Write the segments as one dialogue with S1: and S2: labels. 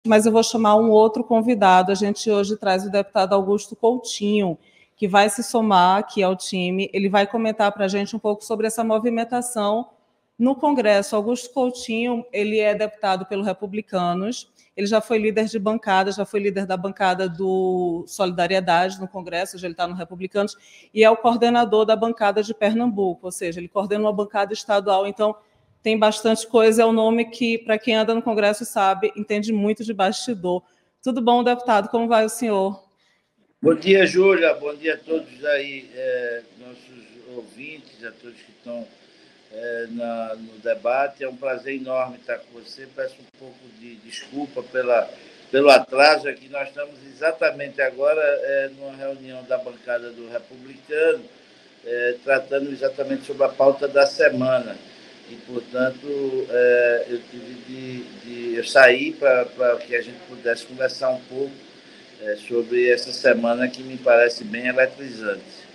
S1: mas eu vou chamar um outro convidado. A gente hoje traz o deputado Augusto Coutinho, que vai se somar aqui ao time. Ele vai comentar para a gente um pouco sobre essa movimentação no Congresso. Augusto Coutinho, ele é deputado pelo Republicanos, ele já foi líder de bancada, já foi líder da bancada do Solidariedade no Congresso, hoje ele está no Republicanos, e é o coordenador da bancada de Pernambuco, ou seja, ele coordena uma bancada estadual, então tem bastante coisa, é um nome que, para quem anda no Congresso sabe, entende muito de bastidor. Tudo bom, deputado? Como vai o senhor?
S2: Bom dia, Júlia. Bom dia a todos aí, nossos ouvintes, a todos que estão no debate. É um prazer enorme estar com você. Peço um pouco de desculpa pelo atraso. Aqui nós estamos exatamente agora numa reunião da bancada do Republicano, tratando exatamente sobre a pauta da semana. E, portanto, eu tive de sair para que a gente pudesse conversar um pouco sobre essa semana que me parece bem eletrizante.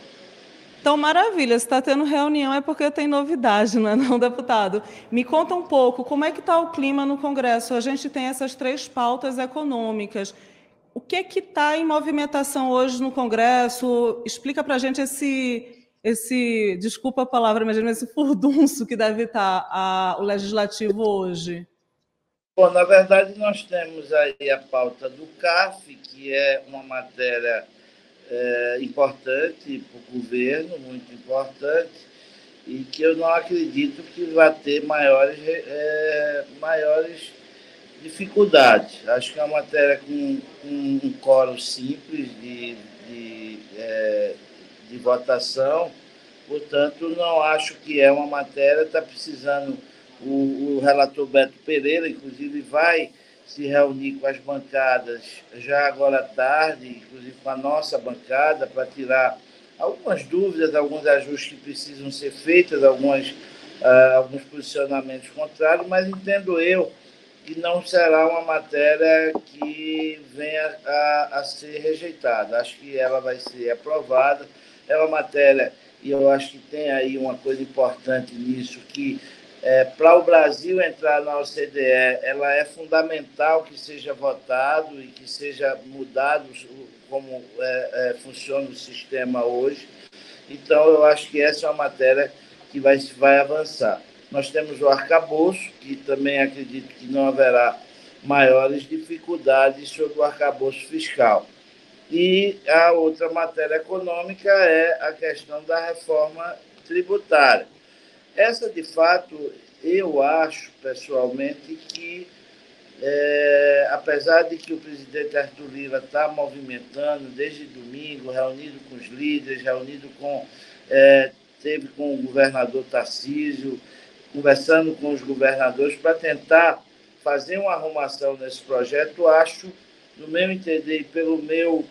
S1: Então, maravilha, se está tendo reunião é porque tem novidade, não é não, deputado? Me conta um pouco, como é que está o clima no Congresso? A gente tem essas 3 pautas econômicas. O que é que está em movimentação hoje no Congresso? Explica para a gente desculpa a palavra, mas esse furdunço que deve estar o Legislativo hoje.
S2: Bom, na verdade, nós temos aí a pauta do CARF, que é uma matéria importante para o governo, muito importante, e que eu não acredito que vai ter maiores dificuldades. Acho que é uma matéria com um quórum simples de votação, portanto, não acho que é uma matéria, está precisando, o relator Beto Pereira, inclusive, vai se reunir com as bancadas já agora à tarde, inclusive com a nossa bancada, para tirar algumas dúvidas, alguns ajustes que precisam ser feitos, alguns posicionamentos contrários, mas entendo eu que não será uma matéria que venha a ser rejeitada. Acho que ela vai ser aprovada. É uma matéria, e eu acho que tem aí uma coisa importante nisso, que para o Brasil entrar na OCDE, ela é fundamental que seja votado e que seja mudado como funciona o sistema hoje. Então, eu acho que essa é uma matéria que vai avançar. Nós temos o arcabouço, que também acredito que não haverá maiores dificuldades sobre o arcabouço fiscal. E a outra matéria econômica é a questão da reforma tributária. Essa, de fato, eu acho, pessoalmente, que, apesar de que o presidente Arthur Lira está movimentando desde domingo, reunido com os líderes, teve com o governador Tarcísio, conversando com os governadores para tentar fazer uma arrumação nesse projeto, acho, no meu entender e pelo meu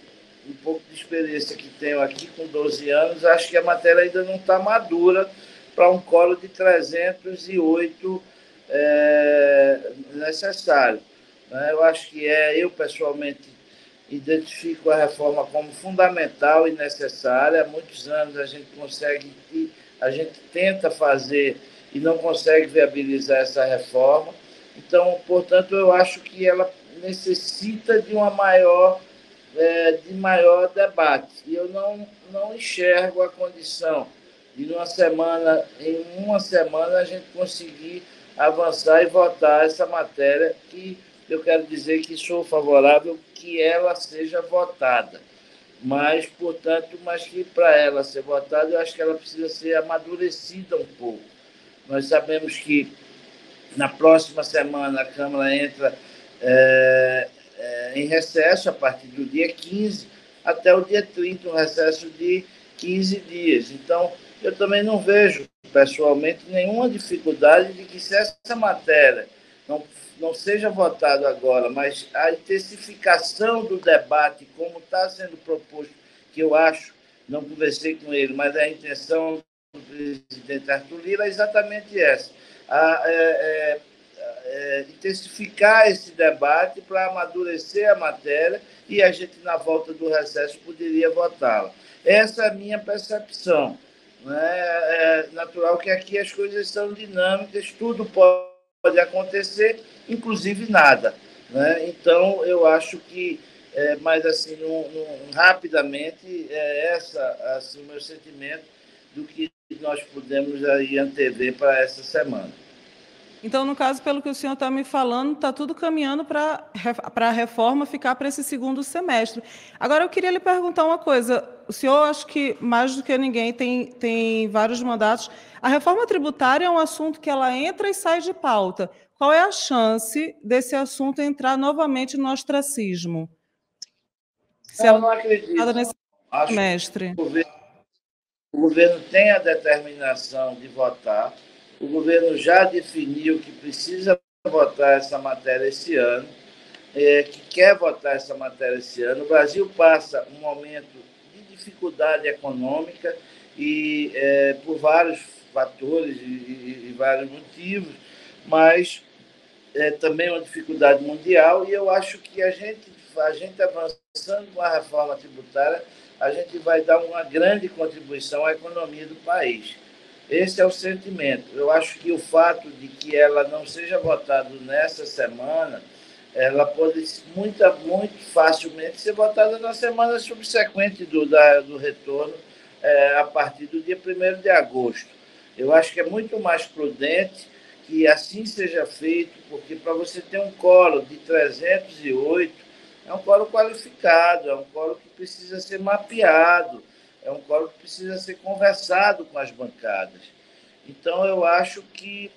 S2: um pouco de experiência que tenho aqui com 12 anos, acho que a matéria ainda não está madura para um colo de 308 necessário. Eu acho que eu pessoalmente identifico a reforma como fundamental e necessária. Há muitos anos a gente tenta fazer e não consegue viabilizar essa reforma. Então, portanto, eu acho que ela necessita de maior debate. E eu não enxergo a condição de, em uma semana, a gente conseguir avançar e votar essa matéria, que eu quero dizer que sou favorável que ela seja votada. Mas que para ela ser votada, eu acho que ela precisa ser amadurecida um pouco. Nós sabemos que na próxima semana a Câmara entra em recesso a partir do dia 15 até o dia 30, um recesso de 15 dias. Então, eu também não vejo, pessoalmente, nenhuma dificuldade de que, se essa matéria não seja votada agora, mas a intensificação do debate, como está sendo proposto, que eu acho, não conversei com ele, mas a intenção do presidente Arthur Lira é exatamente essa. Intensificar esse debate para amadurecer a matéria e a gente, na volta do recesso, poderia votá-la. Essa é a minha percepção. É natural que aqui as coisas são dinâmicas, tudo pode acontecer, inclusive nada. né? Então, eu acho que, mas assim, rapidamente, assim, o meu sentimento do que nós podemos aí antever para essa semana.
S1: Então, no caso, pelo que o senhor está me falando, está tudo caminhando para a reforma ficar para esse segundo semestre. Agora, eu queria lhe perguntar uma coisa. O senhor, acho que mais do que ninguém, tem vários mandatos. A reforma tributária é um assunto que ela entra e sai de pauta. Qual é a chance desse assunto entrar novamente no ostracismo? Se
S2: Não,
S1: ela
S2: não acredito.
S1: nesse
S2: Acho que
S1: semestre.
S2: o governo tem a determinação de votar, o governo já definiu que precisa votar essa matéria esse ano, que quer votar essa matéria esse ano. O Brasil passa um momento de dificuldade econômica e por vários fatores e vários motivos, mas também uma dificuldade mundial, e eu acho que a gente avançando com a reforma tributária, a gente vai dar uma grande contribuição à economia do país. Esse é o sentimento. Eu acho que o fato de que ela não seja votada nessa semana, ela pode muito facilmente ser votada na semana subsequente do retorno, a partir do dia 1º de agosto. Eu acho que é muito mais prudente que assim seja feito, porque para você ter um quórum de 308, é um quórum qualificado, é um quórum que precisa ser mapeado, é um quórum que precisa ser conversado com as bancadas. Então, eu acho que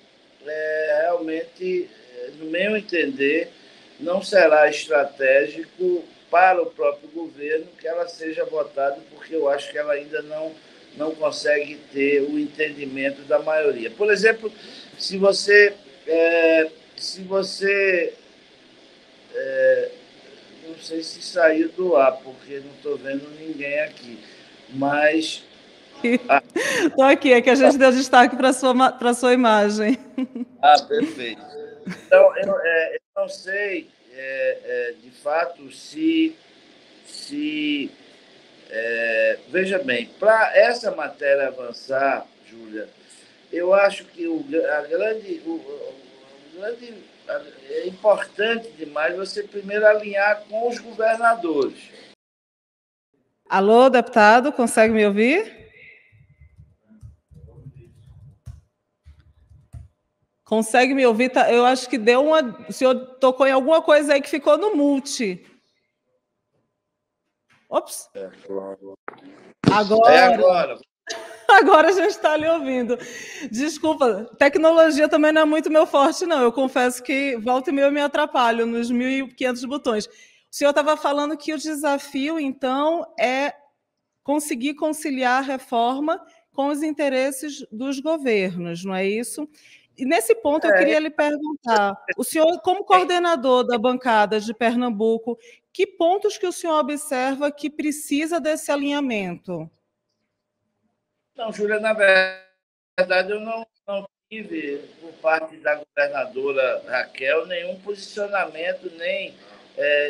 S2: realmente, no meu entender, não será estratégico para o próprio governo que ela seja votada, porque eu acho que ela ainda não consegue ter o entendimento da maioria. Por exemplo, se você não sei se saiu do ar, porque não estou vendo ninguém aqui, mas...
S1: Estou aqui, é que a gente deu destaque para a sua imagem.
S2: Perfeito. Então, eu não sei, de fato, veja bem, para essa matéria avançar, Júlia, eu acho que é importante demais você primeiro alinhar com os governadores.
S1: Alô, deputado, consegue me ouvir? Consegue me ouvir? Eu acho que deu uma... O senhor tocou em alguma coisa aí que ficou no mute. Ops.
S2: Agora.
S1: Agora a gente está lhe ouvindo. Desculpa, tecnologia também não é muito meu forte, não. Eu confesso que volta e meia eu me atrapalho nos 1.500 botões. O senhor estava falando que o desafio, então, é conseguir conciliar a reforma com os interesses dos governos, não é isso? E nesse ponto eu queria lhe perguntar, o senhor, como coordenador da bancada de Pernambuco, que pontos que o senhor observa que precisa desse alinhamento?
S2: Não, Júlia, na verdade, eu não tive, por parte da governadora Raquel, nenhum posicionamento, nem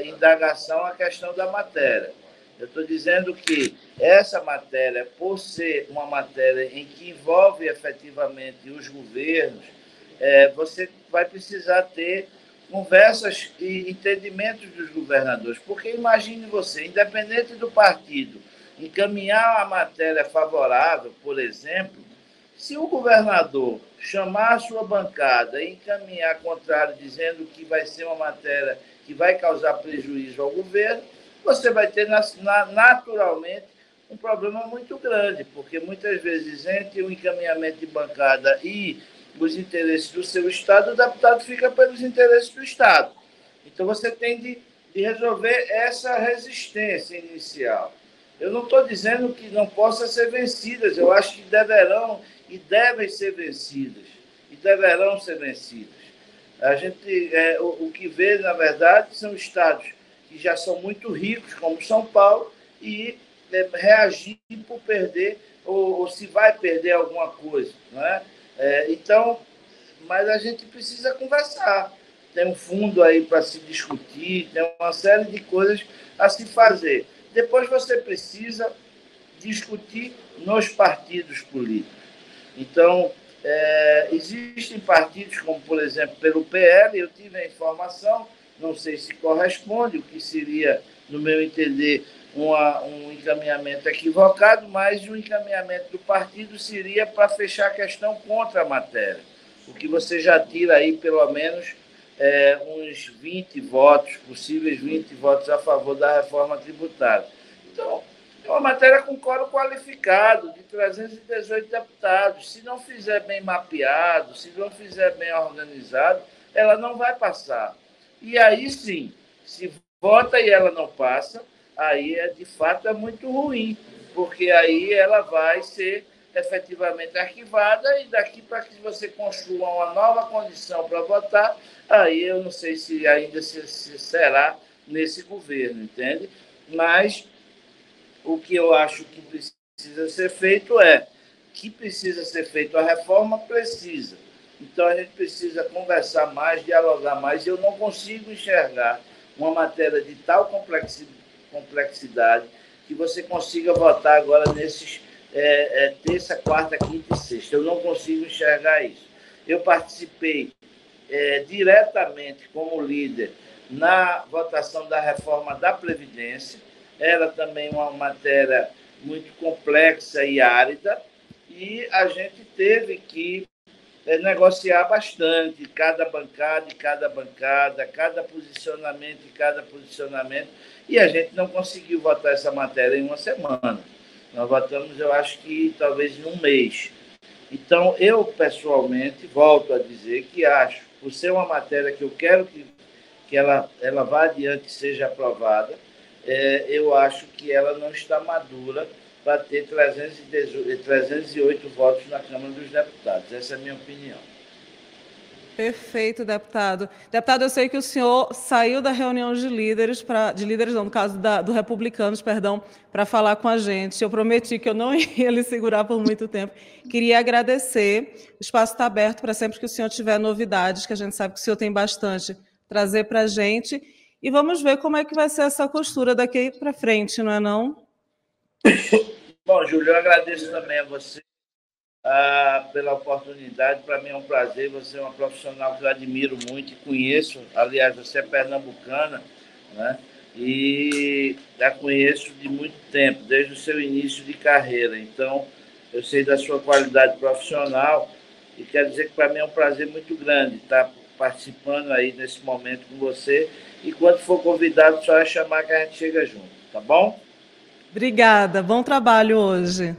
S2: indagação à questão da matéria. Eu estou dizendo que essa matéria, por ser uma matéria em que envolve efetivamente os governos, você vai precisar ter conversas e entendimentos dos governadores. Porque imagine você, independente do partido, encaminhar a matéria favorável, por exemplo, se o governador chamar a sua bancada e encaminhar contrário, dizendo que vai ser uma matéria que vai causar prejuízo ao governo, você vai ter naturalmente um problema muito grande, porque muitas vezes entre o encaminhamento de bancada e os interesses do seu Estado, o deputado fica pelos interesses do Estado. Então você tem de resolver essa resistência inicial. Eu não estou dizendo que não possa ser vencidas, eu acho que deverão e devem ser vencidas, e deverão ser vencidas. A gente, o que vê, na verdade, são estados que já são muito ricos, como São Paulo, e reagir por perder, ou se vai perder alguma coisa. Não é? Então, mas a gente precisa conversar. Tem um fundo aí para se discutir, tem uma série de coisas a se fazer. Depois você precisa discutir nos partidos políticos. Então, existem partidos como, por exemplo, pelo PL, eu tive a informação não sei se corresponde, o que seria, no meu entender, um encaminhamento equivocado, mas o encaminhamento do partido seria para fechar a questão contra a matéria, o que você já tira aí, pelo menos, uns 20 votos, possíveis 20 votos a favor da reforma tributária. Então, é uma matéria com quórum qualificado, de 318 deputados. Se não fizer bem mapeado, se não fizer bem organizado, ela não vai passar. E aí sim, se vota e ela não passa, aí de fato é muito ruim, porque aí ela vai ser efetivamente arquivada, e daqui para que você construa uma nova condição para votar, aí eu não sei se ainda se será nesse governo, entende? Mas o que eu acho que precisa ser feito a reforma precisa. Então, a gente precisa conversar mais, dialogar mais. Eu não consigo enxergar uma matéria de tal complexidade que você consiga votar agora nesses terça, quarta, quinta e sexta. Eu não consigo enxergar isso. Eu participei diretamente como líder na votação da reforma da Previdência. Era também uma matéria muito complexa e árida, e a gente teve que negociar bastante, cada bancada, cada posicionamento, e a gente não conseguiu votar essa matéria em uma semana. Nós votamos, eu acho que talvez em um mês. Então, eu, pessoalmente, volto a dizer que acho, por ser uma matéria que eu quero que ela vá adiante e seja aprovada, eu acho que ela não está madura para ter 308 votos na Câmara dos Deputados. Essa é a minha opinião.
S1: Perfeito, deputado. Deputado, eu sei que o senhor saiu da reunião de líderes, no caso do Republicanos, perdão, para falar com a gente. Eu prometi que eu não ia lhe segurar por muito tempo. Queria agradecer. O espaço está aberto para sempre que o senhor tiver novidades, que a gente sabe que o senhor tem bastante, trazer para a gente. E vamos ver como é que vai ser essa costura daqui para frente, não é não?
S2: Bom, Júlio, eu agradeço também a você pela oportunidade. Para mim é um prazer. Você é uma profissional que eu admiro muito e conheço. Aliás, você é pernambucana, né? E a conheço de muito tempo, desde o seu início de carreira. Então, eu sei da sua qualidade profissional e quero dizer que para mim é um prazer muito grande estar participando aí nesse momento com você. E quando for convidado, só é chamar que a gente chega junto, tá bom?
S1: Obrigada. Bom trabalho hoje.